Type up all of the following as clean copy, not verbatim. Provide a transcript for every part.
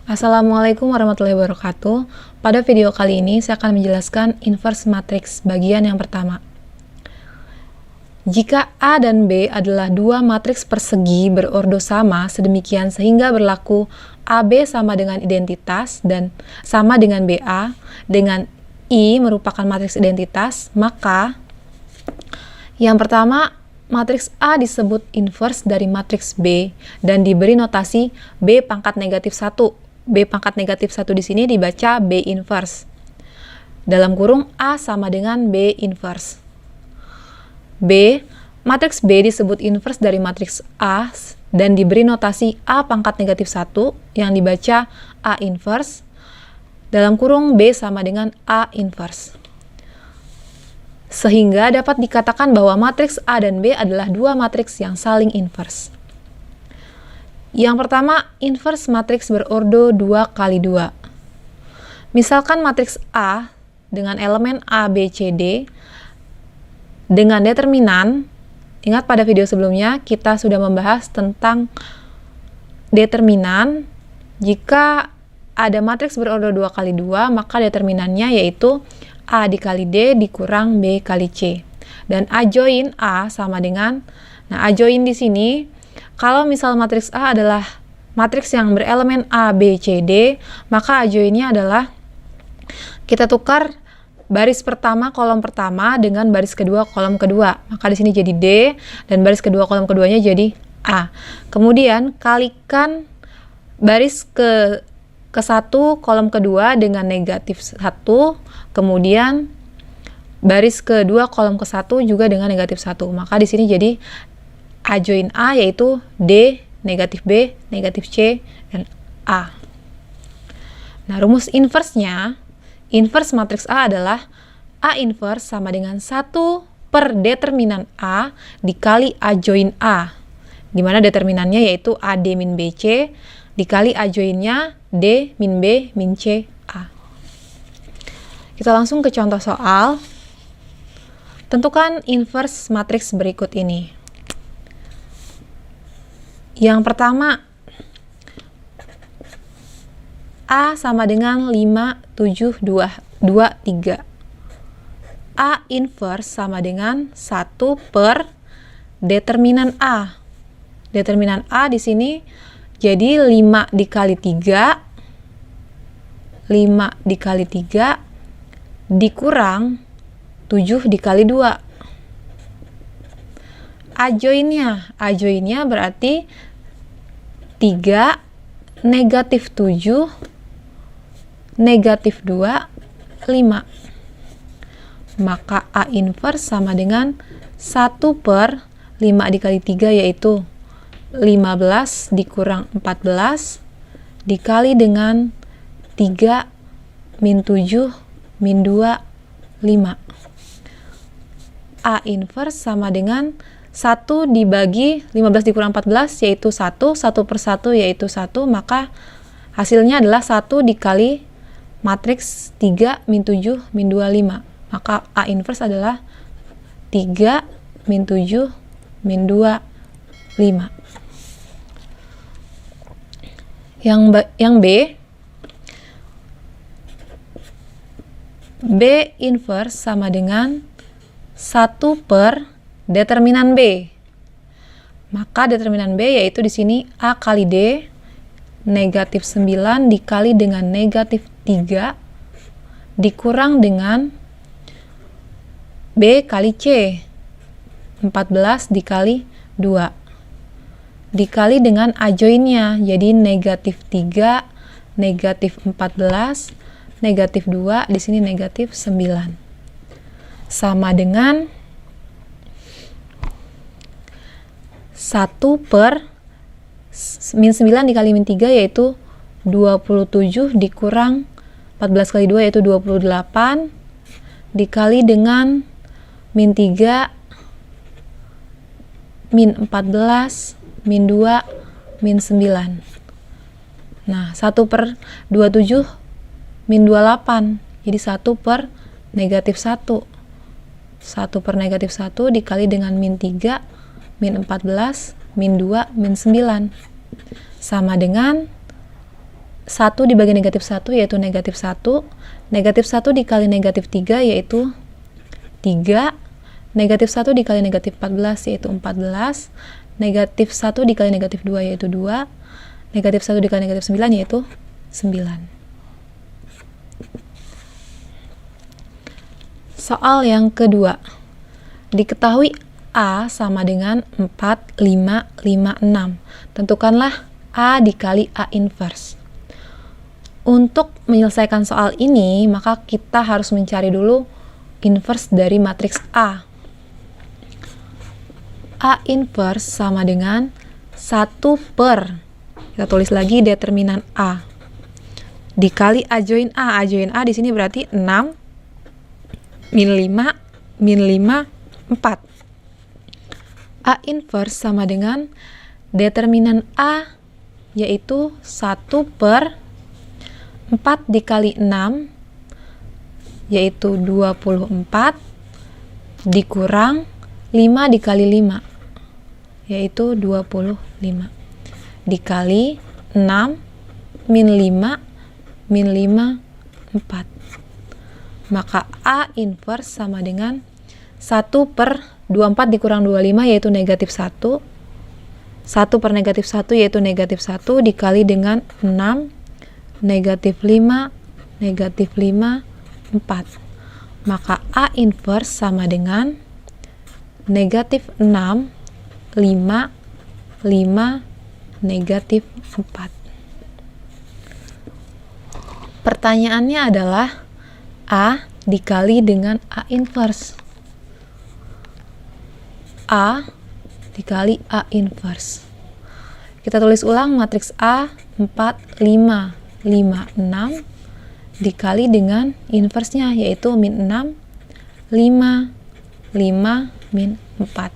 Assalamualaikum warahmatullahi wabarakatuh. Pada video kali ini saya akan menjelaskan inverse matriks bagian yang pertama. Jika A dan B adalah dua matriks persegi berordo sama sedemikian sehingga berlaku AB sama dengan identitas dan sama dengan BA dengan I merupakan matriks identitas, maka yang pertama, matriks A disebut inverse dari matriks B dan diberi notasi B pangkat negatif 1. B pangkat negatif 1 di sini dibaca B inverse. Dalam kurung A sama dengan B inverse. B, matriks B disebut inverse dari matriks A dan diberi notasi A pangkat negatif 1 yang dibaca A inverse. Dalam kurung B sama dengan A inverse. Sehingga dapat dikatakan bahwa matriks A dan B adalah dua matriks yang saling inverse. Yang pertama, inverse matriks berordo 2 kali 2. Misalkan matriks A dengan elemen A, B, C, D dengan determinan, ingat pada video sebelumnya kita sudah membahas tentang determinan. Jika ada matriks berordo 2 kali 2, maka determinannya yaitu A dikali D dikurang B kali C. Dan A join A sama dengan, A join di sini, kalau misal matriks A adalah matriks yang berelemen A, B, C, D, maka A join-nya adalah kita tukar baris pertama kolom pertama dengan baris kedua kolom kedua. Maka di sini jadi D dan baris kedua kolom keduanya jadi A. Kemudian kalikan baris ke satu kolom kedua dengan negatif 1, kemudian baris kedua kolom ke 1 juga dengan negatif 1. Maka di sini jadi A join A yaitu D, negatif B, negatif C, dan A. Nah, rumus inverse-nya, inverse matriks A adalah A inverse sama dengan 1 per determinan A dikali A join A. Di mana determinannya yaitu AD min BC dikali A join-nya D min B min C A. Kita langsung ke contoh soal. Tentukan inverse matriks berikut ini. Yang pertama, A sama dengan 5, 7, 2, 3. A inverse sama dengan 1 per determinan A. Determinan A di sini jadi 5 dikali 3, 5 dikali 3 dikurang 7 dikali 2. A join-nya berarti 3, negatif 7, negatif 2, 5. Maka A inverse sama dengan 1 per 5 dikali 3 yaitu 15 dikurang 14 dikali dengan 3 min 7 min 2, 5. A inverse sama dengan 1 dibagi 15 dikurang 14 yaitu 1, 1 per 1 yaitu 1, maka hasilnya adalah 1 dikali matriks 3 min 7 min 2, 5. Maka A inverse adalah 3 min 7 min 2, 5. Yang B inverse sama dengan 1 per determinan B. Maka determinan B yaitu di sini A kali D negatif 9 dikali dengan negatif 3 dikurang dengan B kali C 14 dikali 2 dikali dengan A join-nya jadi negatif 3 negatif 14 negatif 2 di sini negatif 9 sama dengan 1 per min 9 dikali min 3 yaitu 27 dikurang 14 kali 2 yaitu 28 dikali dengan min 3 min 14 min 2 min 9. Nah, 1 per 27 min 28 jadi 1 per negatif 1. 1 per negatif 1 dikali dengan min 3 min 14 min 2 min 9 sama dengan 1 dibagi negatif 1 yaitu negatif 1. Negatif 1 dikali negatif 3 yaitu 3. Negatif 1 dikali negatif 14 yaitu 14. Negatif 1 dikali negatif 2 yaitu 2. Negatif 1 dikali negatif 9 yaitu 9. Soal yang kedua. Diketahui A sama dengan 4, 5, 5, 6. Tentukanlah A dikali A inverse. Untuk menyelesaikan soal ini, maka kita harus mencari dulu inverse dari matriks A. A inverse sama dengan 1 per, kita tulis lagi determinan A, dikali A join A. A join A di sini berarti 6, min 5, min 5, 4. A inverse sama dengan determinan A, yaitu 1 per 4 dikali 6 yaitu 24 dikurang 5 dikali 5 yaitu 25 dikali 6 min 5 min 5 4. Maka A inverse sama dengan 1 per 24 dikurang 25 yaitu negatif 1. 1 per negatif 1 yaitu negatif 1 dikali dengan 6 negatif 5, negatif 5, 4. Maka A inverse sama dengan negatif 6, 5, 5, negatif 4. Pertanyaannya adalah A dikali dengan A inverse. A dikali A inverse. Kita tulis ulang matriks A 4, 5, 5, 6 dikali dengan inversenya yaitu min 6, 5, 5, min 4.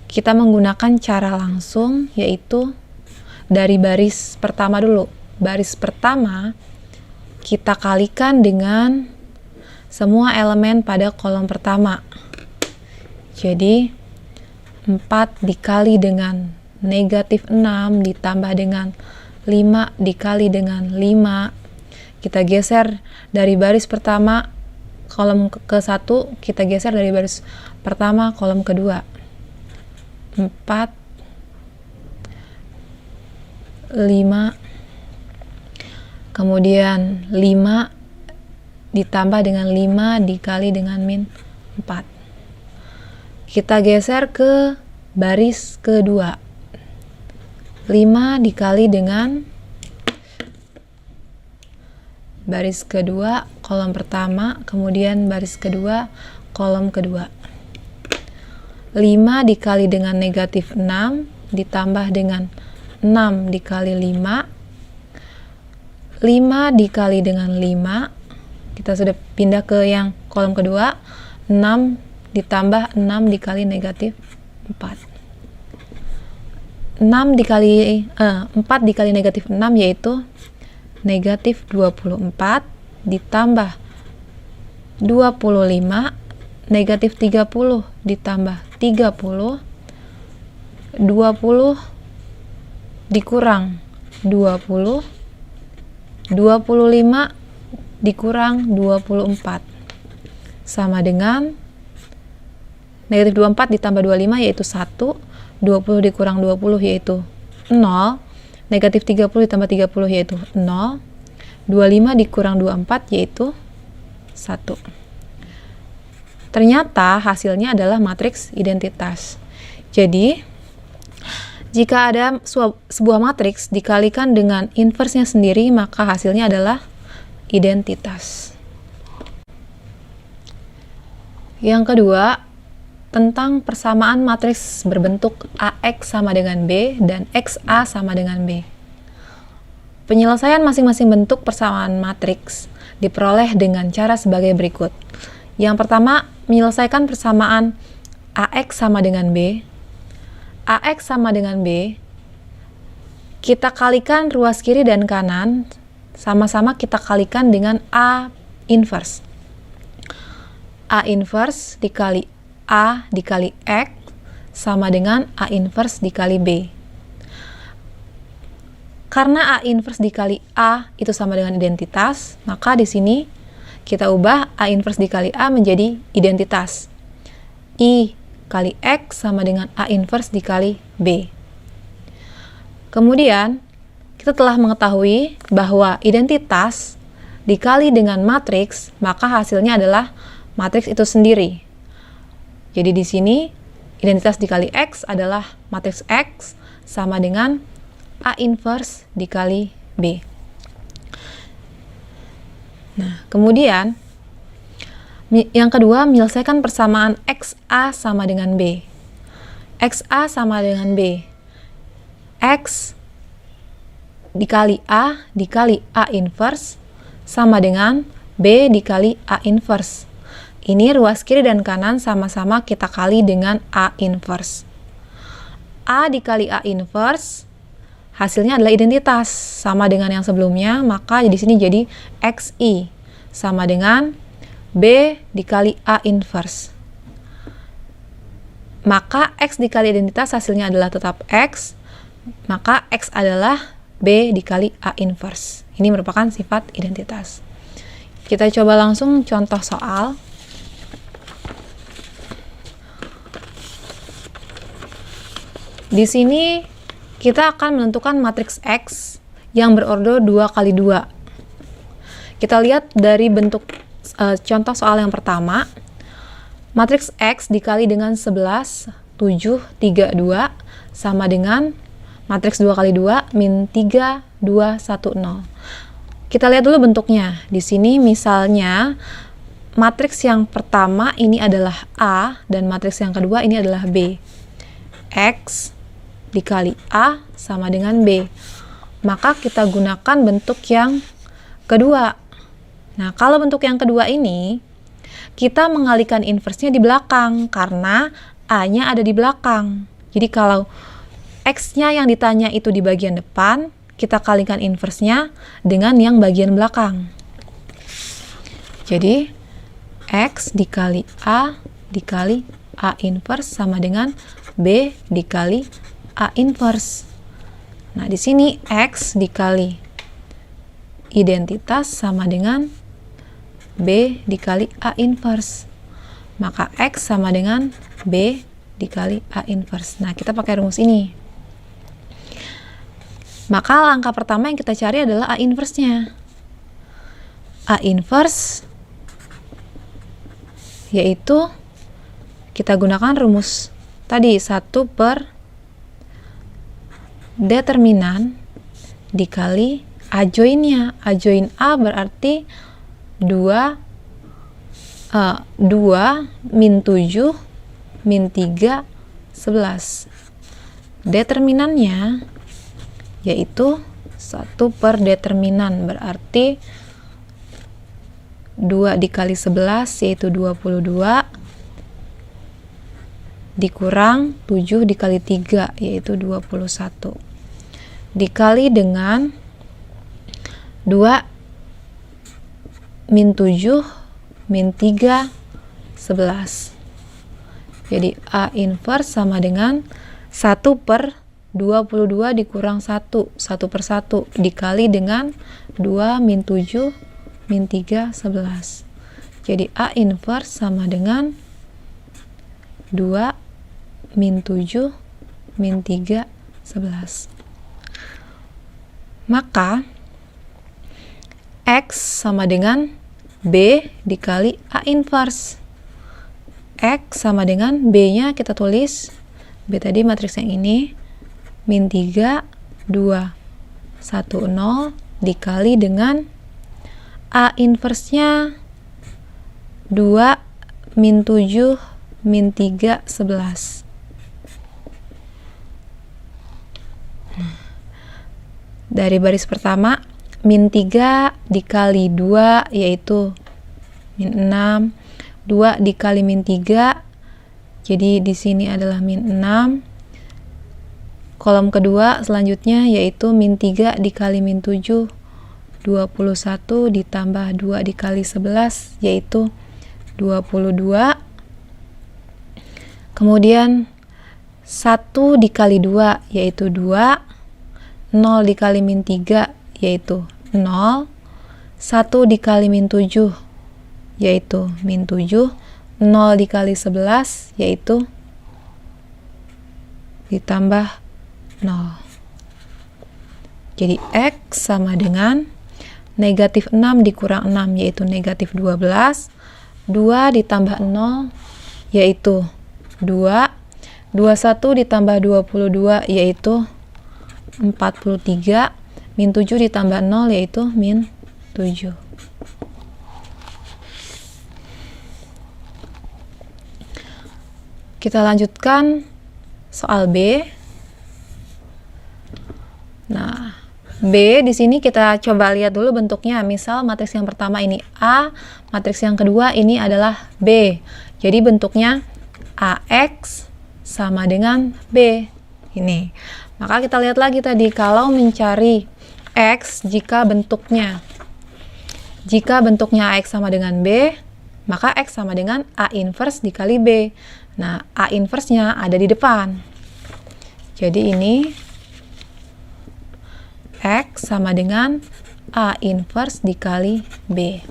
Kita menggunakan cara langsung yaitu dari baris pertama dulu. Baris pertama kita kalikan dengan semua elemen pada kolom pertama. Jadi 4 dikali dengan negatif 6 ditambah dengan 5 dikali dengan 5. Kita geser dari baris pertama kolom ke-1, kita geser dari baris pertama kolom kedua. 4, 5, kemudian 5 ditambah dengan 5 dikali dengan min 4. Kita geser ke baris kedua. 5 dikali dengan baris kedua kolom pertama, kemudian baris kedua kolom kedua. 5 dikali dengan negatif 6 ditambah dengan 6 dikali 5. 5 dikali dengan 5, kita sudah pindah ke yang kolom kedua. 6 ditambah 6 dikali negatif 4. 4 dikali negatif 6 yaitu negatif 24 ditambah 25 negatif 30 ditambah 30, 20 dikurang 20, 25 dikurang 24 sama dengan negatif 24 ditambah 25 yaitu 1, 20 dikurang 20 yaitu 0, negatif 30 ditambah 30 yaitu 0, 25 dikurang 24 yaitu 1. Ternyata hasilnya adalah matriks identitas. Jadi, jika ada sebuah matriks dikalikan dengan inversenya sendiri, maka hasilnya adalah identitas. Yang kedua, tentang persamaan matriks berbentuk AX sama dengan B dan XA sama dengan B. Penyelesaian masing-masing bentuk persamaan matriks diperoleh dengan cara sebagai berikut. Yang pertama, menyelesaikan persamaan AX sama dengan B. AX sama dengan B, kita kalikan ruas kiri dan kanan, sama-sama kita kalikan dengan A inverse. A inverse dikali A dikali X sama dengan A inverse dikali B. karena A inverse dikali A itu sama dengan identitas, maka di sini kita ubah A inverse dikali A menjadi identitas. I kali X sama dengan A inverse dikali B. Kemudian, kita telah mengetahui bahwa identitas dikali dengan matriks, maka hasilnya adalah matriks itu sendiri. Jadi di sini, identitas dikali X adalah matriks X sama dengan A inverse dikali B. Nah, kemudian yang kedua, menyelesaikan persamaan XA sama dengan B. XA sama dengan B. X dikali A inverse sama dengan B dikali A inverse. Ini ruas kiri dan kanan sama-sama kita kali dengan A inverse. A dikali A inverse hasilnya adalah identitas sama dengan yang sebelumnya, maka di sini jadi XI sama dengan B dikali A inverse. Maka X dikali identitas hasilnya adalah tetap X, maka X adalah B dikali A inverse. Ini merupakan sifat identitas. Kita coba langsung contoh soal. Di sini kita akan menentukan matriks X yang berordo 2 kali 2. Kita lihat dari bentuk contoh soal yang pertama. Matriks X dikali dengan 11, 7, 3, 2 sama dengan matriks 2 kali 2 min 3, 2, 1, 0. Kita lihat dulu bentuknya. Di sini misalnya matriks yang pertama ini adalah A dan matriks yang kedua ini adalah B. X dikali A sama dengan B. Maka kita gunakan bentuk yang kedua. Nah, kalau bentuk yang kedua ini, kita mengalihkan inversenya di belakang, karena A-nya ada di belakang. Jadi kalau X-nya yang ditanya itu di bagian depan, kita kalikan inversenya dengan yang bagian belakang. Jadi, X dikali A inverse sama dengan B dikali A inverse. Nah, di sini X dikali identitas sama dengan B dikali A inverse. Maka X sama dengan B dikali A inverse. Nah, kita pakai rumus ini. Maka langkah pertama yang kita cari adalah A inverse-nya. A inverse yaitu kita gunakan rumus tadi 1 per determinan dikali A join-nya. A join A berarti 2 min 7 min 3 11. Determinannya yaitu 1 per determinan berarti 2 dikali 11 yaitu 22 dikurang 7 dikali 3 yaitu 21 dikali dengan 2 min 7 min 3 11. Jadi A inverse sama dengan 1 per 22 dikurang 1 per 1 dikali dengan 2 min 7 min 3 11. Jadi A inverse sama dengan 2 min 7 min 3 11. Maka X sama dengan B dikali A inverse. X sama dengan B-nya kita tulis, B tadi matriks yang ini, min 3, 2, 1, 0 dikali dengan A inverse-nya 2 min 7 min 3 11. Dari baris pertama, min 3 dikali 2 yaitu min 6, 2 dikali min 3, jadi di sini adalah min 6. Kolom kedua selanjutnya yaitu min 3 dikali min 7, 21 ditambah 2 dikali 11 yaitu 22. Kemudian 1 dikali 2 yaitu 2, 0 dikali min 3 yaitu 0, 1 dikali min 7 yaitu min 7, 0 dikali 11 yaitu ditambah 0. Jadi X sama dengan negatif 6 dikurang 6 yaitu negatif 12, 2 ditambah 0 yaitu 2, 21 ditambah 22 yaitu 43, min 7 ditambah 0 yaitu min 7. Kita lanjutkan soal B. Nah, B di sini kita coba lihat dulu bentuknya. Misal matriks yang pertama ini A, matriks yang kedua ini adalah B. Jadi bentuknya AX sama dengan B. Ini. Maka kita lihat lagi tadi kalau mencari X jika bentuknya AX sama dengan B, maka X sama dengan A inverse dikali B. Nah, A inverse-nya ada di depan. Jadi ini X sama dengan A inverse dikali B.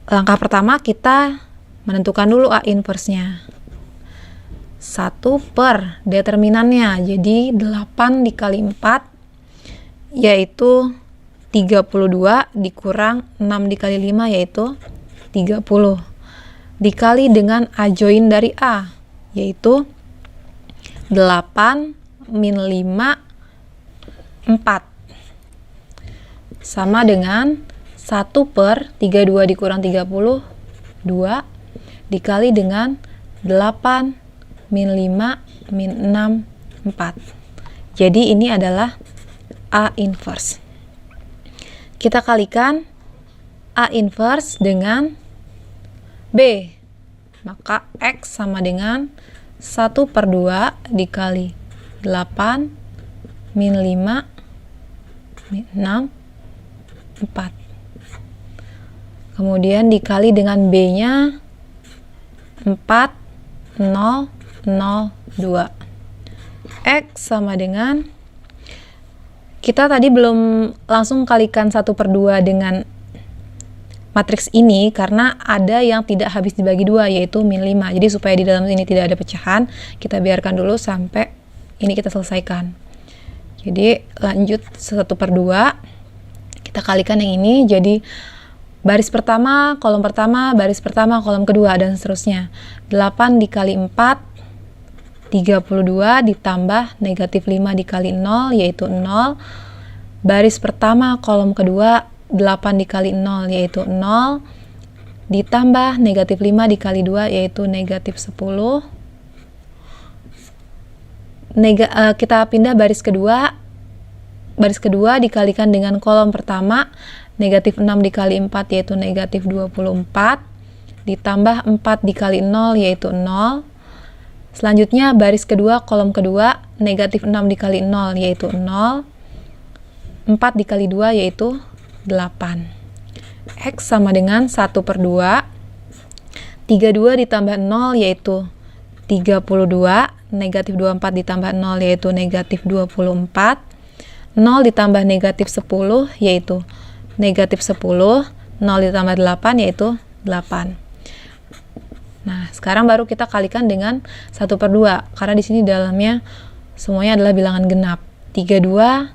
Langkah pertama kita menentukan dulu A inverse-nya. 1 per determinannya. Jadi 8 dikali 4 yaitu 32 dikurang 6 dikali 5 yaitu 30. Dikali dengan adjoin dari A yaitu 8 min 5 4 sama dengan 1 per 32 dikurang 30 2 dikali dengan 8 min 5 min 6 4. Jadi ini adalah A inverse. Kita kalikan A inverse dengan B, maka X sama dengan 1 per 2 dikali 8 min 5 min 6 4. Kemudian dikali dengan B-nya 4 0 0 2. X sama dengan, kita tadi belum langsung kalikan 1 per 2 dengan matriks ini karena ada yang tidak habis dibagi 2 yaitu min 5. Jadi supaya di dalam ini tidak ada pecahan, kita biarkan dulu sampai ini kita selesaikan. Jadi lanjut 1 per 2 kita kalikan yang ini, jadi baris pertama, kolom pertama, baris pertama, kolom kedua, dan seterusnya. 8 dikali 4 32 ditambah negatif 5 dikali 0 yaitu 0. Baris pertama, kolom kedua, 8 dikali 0 yaitu 0 ditambah negatif 5 dikali 2 yaitu negatif 10. Kita pindah baris kedua dikalikan dengan kolom pertama, negatif 6 dikali 4 yaitu negatif 24 ditambah 4 dikali 0 yaitu 0. Selanjutnya baris kedua, kolom kedua, negatif 6 dikali 0 yaitu 0, 4 dikali 2 yaitu 8. X sama dengan 1 per 2, 32 ditambah 0 yaitu 32, negatif 24 ditambah 0 yaitu negatif 24, 0 ditambah negatif 10 yaitu negatif 10, 0 ditambah 8 yaitu 8. Nah, sekarang baru kita kalikan dengan 1 per 2, karena di sini dalamnya semuanya adalah bilangan genap. 32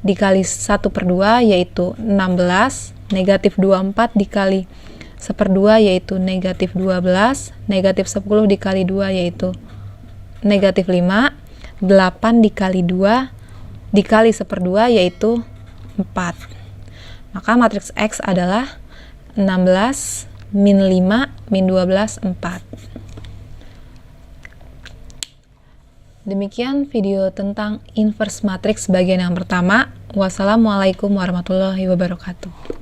dikali 1 per 2 yaitu 16, negatif 24 dikali 1/2 yaitu negatif 12, negatif 10 dikali 2 yaitu negatif 5, 8 dikali 2 dikali 1/2 yaitu 4. Maka matriks X adalah 16 min 5 min 12 4. Demikian video tentang inverse matriks bagian yang pertama. Wassalamualaikum warahmatullahi wabarakatuh.